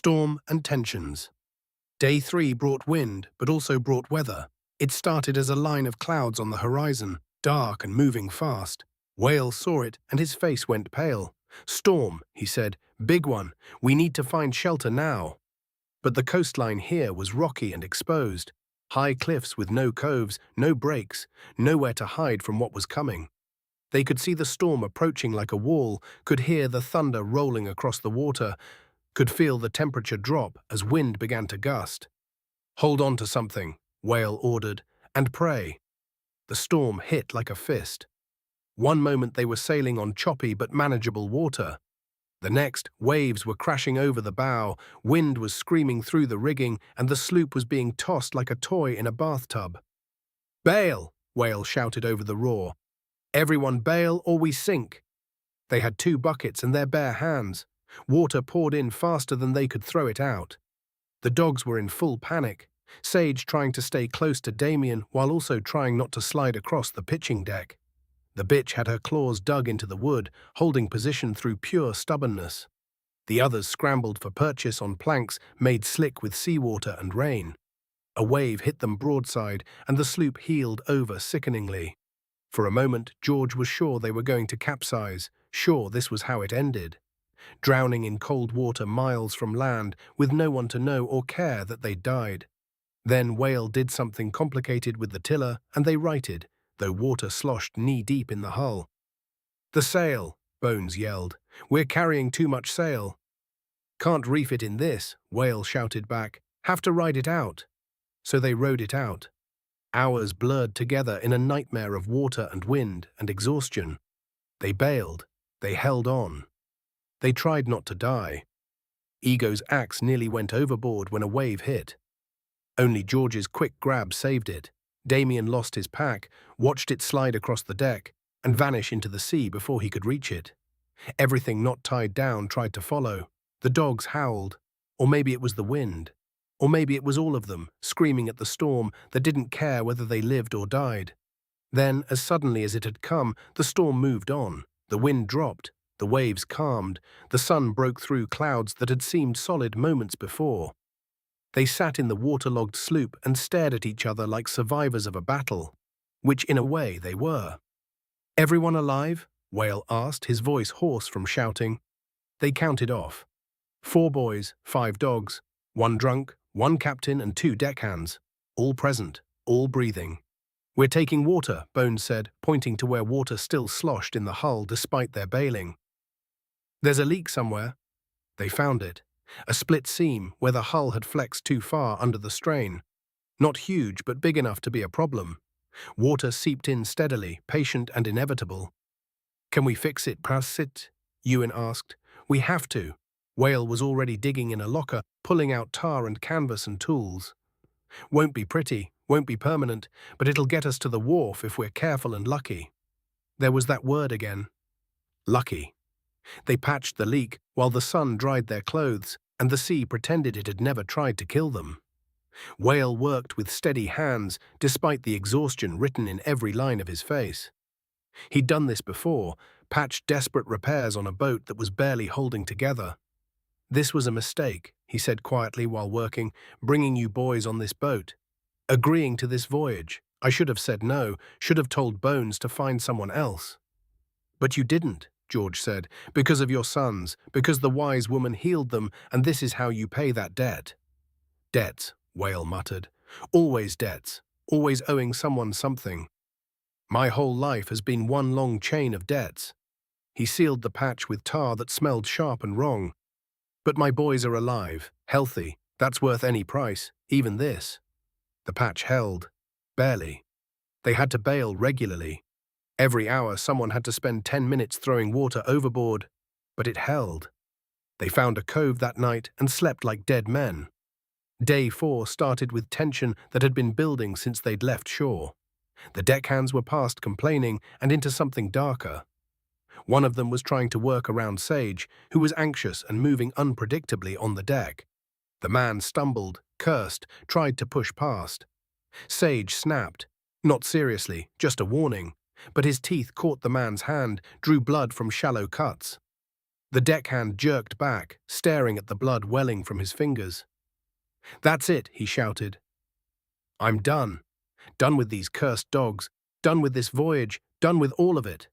Storm and tensions. Day 3 brought wind, but also brought weather. It started as a line of clouds on the horizon, dark and moving fast. Whale saw it, and his face went pale. "Storm," he said. "Big one. We need to find shelter now." But the coastline here was rocky and exposed. High cliffs with no coves, no breaks, nowhere to hide from what was coming. They could see the storm approaching like a wall, could hear the thunder rolling across the water, could feel the temperature drop as wind began to gust. "Hold on to something," Whale ordered, "and pray." The storm hit like a fist. One moment they were sailing on choppy but manageable water. The next, waves were crashing over the bow, wind was screaming through the rigging, and the sloop was being tossed like a toy in a bathtub. "Bail!" Whale shouted over the roar. "Everyone bail or we sink." They had 2 buckets and their bare hands. Water poured in faster than they could throw it out. The dogs were in full panic, Sage trying to stay close to Damien while also trying not to slide across the pitching deck. The bitch had her claws dug into the wood, holding position through pure stubbornness. The others scrambled for purchase on planks made slick with seawater and rain. A wave hit them broadside, and the sloop heeled over sickeningly. For a moment, George was sure they were going to capsize, sure this was how it ended. Drowning in cold water miles from land, with no one to know or care that they'd died. Then Whale did something complicated with the tiller, and they righted, though water sloshed knee-deep in the hull. "The sail," Bones yelled. "We're carrying too much sail." "Can't reef it in this," Whale shouted back. "Have to ride it out." So they rode it out. Hours blurred together in a nightmare of water and wind and exhaustion. They bailed. They held on. They tried not to die. Ego's axe nearly went overboard when a wave hit. Only George's quick grab saved it. Damien lost his pack, watched it slide across the deck, and vanish into the sea before he could reach it. Everything not tied down tried to follow. The dogs howled. Or maybe it was the wind. Or maybe it was all of them, screaming at the storm that didn't care whether they lived or died. Then, as suddenly as it had come, the storm moved on. The wind dropped. The waves calmed. The sun broke through clouds that had seemed solid moments before. They sat in the waterlogged sloop and stared at each other like survivors of a battle, which in a way they were. "Everyone alive?" Whale asked, his voice hoarse from shouting. They counted off. 4 boys, 5 dogs, 1 drunk, 1 captain and 2 deckhands, all present, all breathing. "We're taking water," Bones said, pointing to where water still sloshed in the hull despite their bailing. "There's a leak somewhere." They found it. A split seam where the hull had flexed too far under the strain. Not huge, but big enough to be a problem. Water seeped in steadily, patient and inevitable. "Can we fix it, Prasit?" Ewan asked. "We have to." Whale was already digging in a locker, pulling out tar and canvas and tools. "Won't be pretty, won't be permanent, but it'll get us to the wharf if we're careful and lucky." There was that word again. Lucky. They patched the leak while the sun dried their clothes, and the sea pretended it had never tried to kill them. Whale worked with steady hands, despite the exhaustion written in every line of his face. He'd done this before, patched desperate repairs on a boat that was barely holding together. "This was a mistake," he said quietly while working, "bringing you boys on this boat. Agreeing to this voyage. I should have said no, should have told Bones to find someone else." "But you didn't," George said, "because of your sons, because the wise woman healed them, and this is how you pay that debt." "Debts," Whale muttered. "Always debts, always owing someone something. My whole life has been one long chain of debts." He sealed the patch with tar that smelled sharp and wrong. "But my boys are alive, healthy. That's worth any price, even this." The patch held. Barely. They had to bail regularly. Every hour someone had to spend 10 minutes throwing water overboard, but it held. They found a cove that night and slept like dead men. Day 4 started with tension that had been building since they'd left shore. The deckhands were past complaining and into something darker. One of them was trying to work around Sage, who was anxious and moving unpredictably on the deck. The man stumbled, cursed, tried to push past. Sage snapped. Not seriously, just a warning. But his teeth caught the man's hand, drew blood from shallow cuts. The deckhand jerked back, staring at the blood welling from his fingers. "That's it," he shouted. "I'm done. Done with these cursed dogs. Done with this voyage. Done with all of it."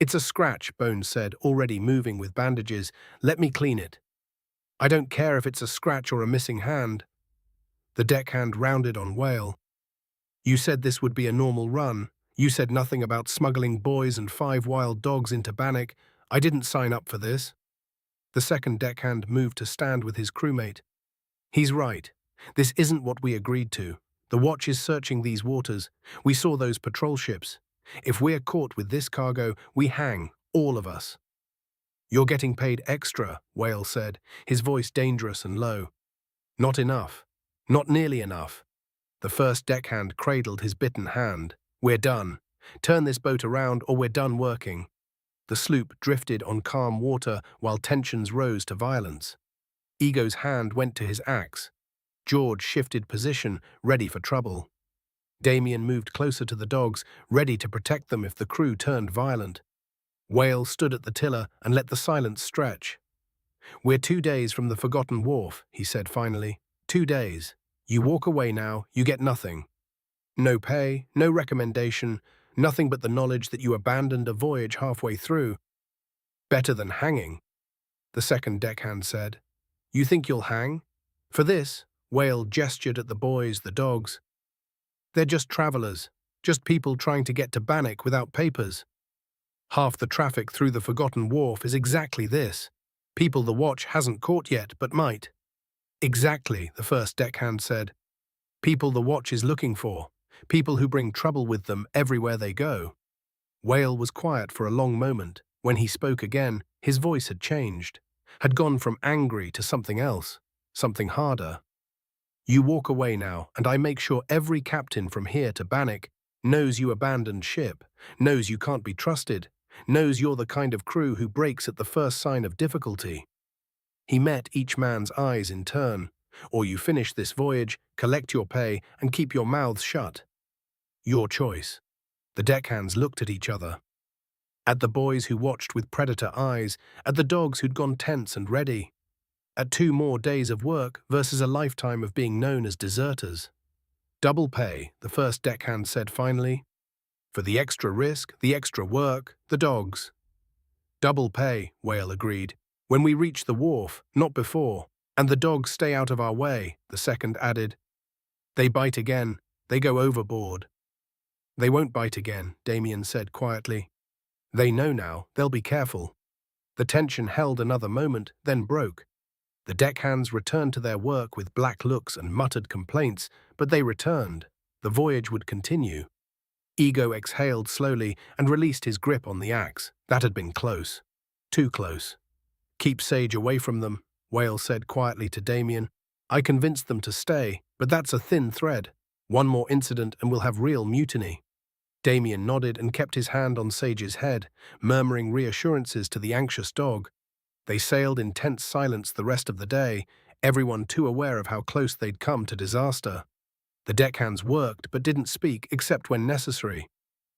"It's a scratch," Bones said, already moving with bandages. "Let me clean it." "I don't care if it's a scratch or a missing hand." The deckhand rounded on Whale. "You said this would be a normal run. You said nothing about smuggling boys and 5 wild dogs into Banic. I didn't sign up for this." The second deckhand moved to stand with his crewmate. "He's right. This isn't what we agreed to. The watch is searching these waters. We saw those patrol ships. If we're caught with this cargo, we hang, all of us." "You're getting paid extra," Whale said, his voice dangerous and low. "Not enough. Not nearly enough." The first deckhand cradled his bitten hand. "We're done. Turn this boat around or we're done working." The sloop drifted on calm water while tensions rose to violence. Ego's hand went to his axe. George shifted position, ready for trouble. Damien moved closer to the dogs, ready to protect them if the crew turned violent. Whale stood at the tiller and let the silence stretch. "We're 2 days from the forgotten wharf," he said finally. 2 days. You walk away now, you get nothing. No pay, no recommendation, nothing but the knowledge that you abandoned a voyage halfway through. Better than hanging," the second deckhand said. "You think you'll hang? For this," Whale gestured at the boys, the dogs. "They're just travelers, just people trying to get to Banic without papers. Half the traffic through the forgotten wharf is exactly this. People the watch hasn't caught yet, but might." "Exactly," the first deckhand said. "People the watch is looking for. People who bring trouble with them everywhere they go." Whale was quiet for a long moment. When he spoke again, his voice had changed, had gone from angry to something else, something harder. "You walk away now, and I make sure every captain from here to Banic knows you abandoned ship, knows you can't be trusted, knows you're the kind of crew who breaks at the first sign of difficulty." He met each man's eyes in turn. "Or you finish this voyage, collect your pay, and keep your mouths shut. Your choice." The deckhands looked at each other. At the boys who watched with predator eyes, at the dogs who'd gone tense and ready. At 2 more days of work versus a lifetime of being known as deserters. "Double pay," the first deckhand said finally. "For the extra risk, the extra work, the dogs." "Double pay," Whale agreed. "When we reach the wharf, not before. And the dogs stay out of our way," the second added. "They bite again. They go overboard." "They won't bite again," Damien said quietly. "They know now. They'll be careful." The tension held another moment, then broke. The deckhands returned to their work with black looks and muttered complaints, but they returned. The voyage would continue. Ego exhaled slowly and released his grip on the axe. That had been close. Too close. "Keep Sage away from them," Whale said quietly to Damien. "I convinced them to stay, but that's a thin thread. One more incident and we'll have real mutiny." Damien nodded and kept his hand on Sage's head, murmuring reassurances to the anxious dog. They sailed in tense silence the rest of the day, everyone too aware of how close they'd come to disaster. The deckhands worked but didn't speak except when necessary.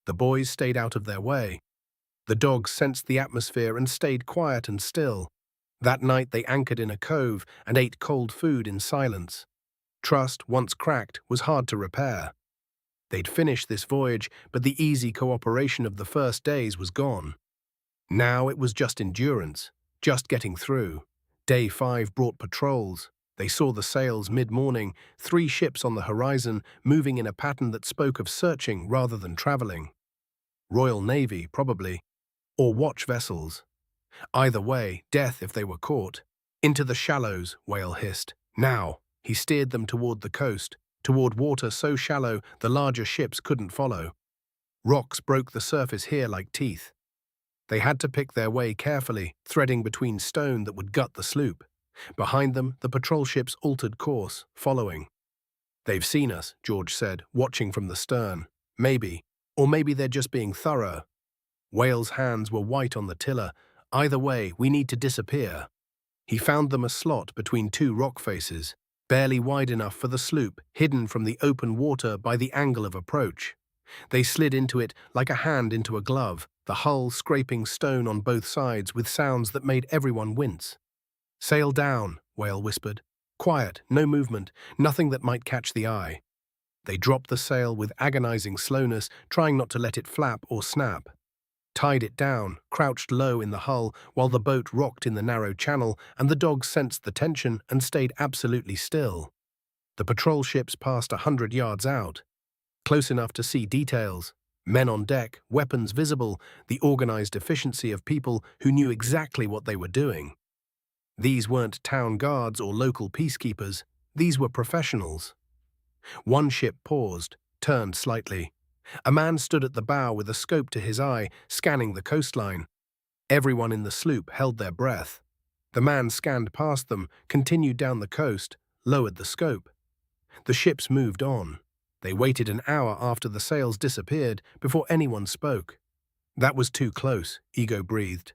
The boys stayed out of their way. The dogs sensed the atmosphere and stayed quiet and still. That night they anchored in a cove and ate cold food in silence. Trust, once cracked, was hard to repair. They'd finished this voyage, but the easy cooperation of the first days was gone. Now it was just endurance, just getting through. Day 5 brought patrols. They saw the sails mid-morning, 3 ships on the horizon, moving in a pattern that spoke of searching rather than traveling. Royal Navy, probably. Or watch vessels. Either way, death if they were caught. "Into the shallows," Whale hissed. "Now." He steered them toward the coast, toward water so shallow the larger ships couldn't follow. Rocks broke the surface here like teeth. They had to pick their way carefully, threading between stone that would gut the sloop. Behind them, the patrol ships altered course, following. "They've seen us," George said, watching from the stern. "Maybe. Or maybe they're just being thorough." Whale's hands were white on the tiller. "Either way, we need to disappear." He found them a slot between 2 rock faces, barely wide enough for the sloop, hidden from the open water by the angle of approach. They slid into it like a hand into a glove, the hull scraping stone on both sides with sounds that made everyone wince. "Sail down," Whale whispered. "Quiet, no movement, nothing that might catch the eye." They dropped the sail with agonizing slowness, trying not to let it flap or snap. Tied it down, crouched low in the hull while the boat rocked in the narrow channel, and the dogs sensed the tension and stayed absolutely still. The patrol ships passed 100 yards out, close enough to see details. Men on deck, weapons visible, the organized efficiency of people who knew exactly what they were doing. These weren't town guards or local peacekeepers. These were professionals. One ship paused, turned slightly. A man stood at the bow with a scope to his eye, scanning the coastline. Everyone in the sloop held their breath. The man scanned past them, continued down the coast, lowered the scope. The ships moved on. They waited an hour after the sails disappeared before anyone spoke. "That was too close," Ego breathed.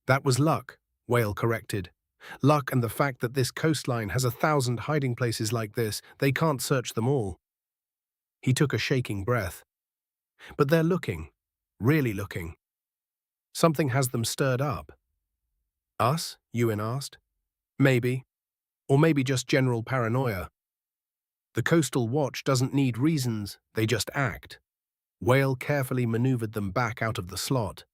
"That was luck," Whale corrected. "Luck and the fact that this coastline has 1,000 hiding places like this, they can't search them all." He took a shaking breath. "But they're looking, really looking. Something has them stirred up." "Us?" Ewan asked. "Maybe. Or maybe just general paranoia. The Coastal Watch doesn't need reasons, they just act." Whale carefully maneuvered them back out of the slot.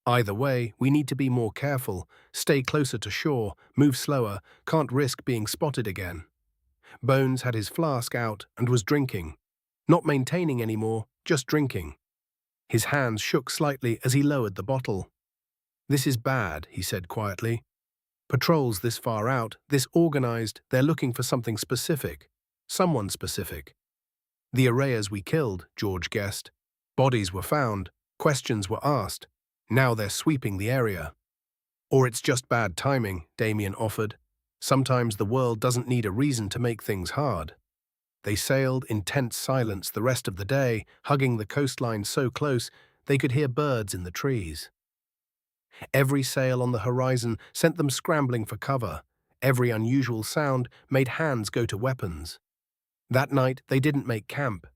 "Either way, we need to be more careful, stay closer to shore, move slower, can't risk being spotted again." Bones had his flask out and was drinking. Not maintaining anymore, just drinking. His hands shook slightly as he lowered the bottle. "This is bad," he said quietly. "Patrols this far out, this organized, they're looking for something specific. Someone specific. The arrayers we killed," George guessed. "Bodies were found, questions were asked. Now they're sweeping the area." "Or it's just bad timing," Damien offered. "Sometimes the world doesn't need a reason to make things hard." They sailed in tense silence the rest of the day, hugging the coastline so close they could hear birds in the trees. Every sail on the horizon sent them scrambling for cover. Every unusual sound made hands go to weapons. That night they didn't make camp,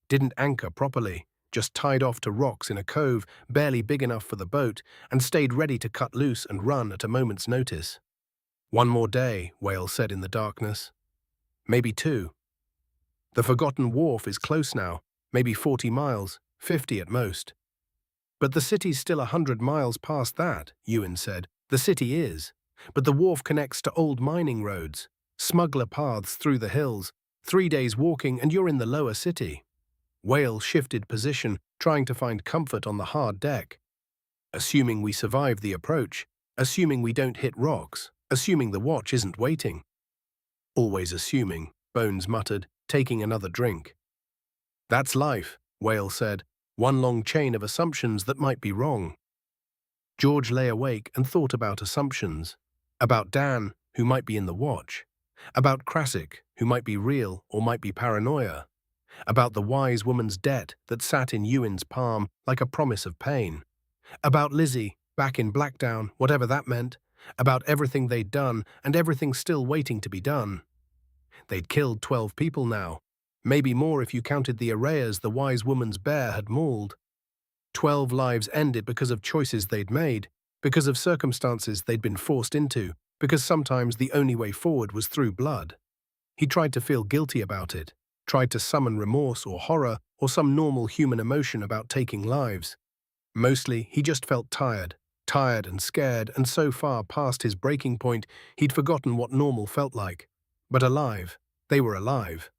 didn't anchor properly, just tied off to rocks in a cove barely big enough for the boat and stayed ready to cut loose and run at a moment's notice. "One more day," Whale said in the darkness. "Maybe two. The forgotten wharf is close now, maybe 40 miles, 50 at most." "But the city's still 100 miles past that," Ewan said. "The city is. But the wharf connects to old mining roads, smuggler paths through the hills. 3 days walking and you're in the lower city." Whale shifted position, trying to find comfort on the hard deck. "Assuming we survive the approach, assuming we don't hit rocks, assuming the watch isn't waiting." "Always assuming," Bones muttered, taking another drink. "That's life," Whale said. "One long chain of assumptions that might be wrong." George lay awake and thought about assumptions. About Dan, who might be in the watch. About Krasik, who might be real or might be paranoia. About the wise woman's debt that sat in Ewan's palm like a promise of pain. About Lizzie, back in Blackdown, whatever that meant. About everything they'd done and everything still waiting to be done. They'd killed 12 people now. Maybe more if you counted the arrayers the wise woman's bear had mauled. 12 lives ended because of choices they'd made, because of circumstances they'd been forced into, because sometimes the only way forward was through blood. He tried to feel guilty about it, tried to summon remorse or horror or some normal human emotion about taking lives. Mostly, he just felt tired and scared, and so far past his breaking point, he'd forgotten what normal felt like. But alive. They were alive.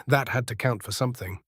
That had to count for something.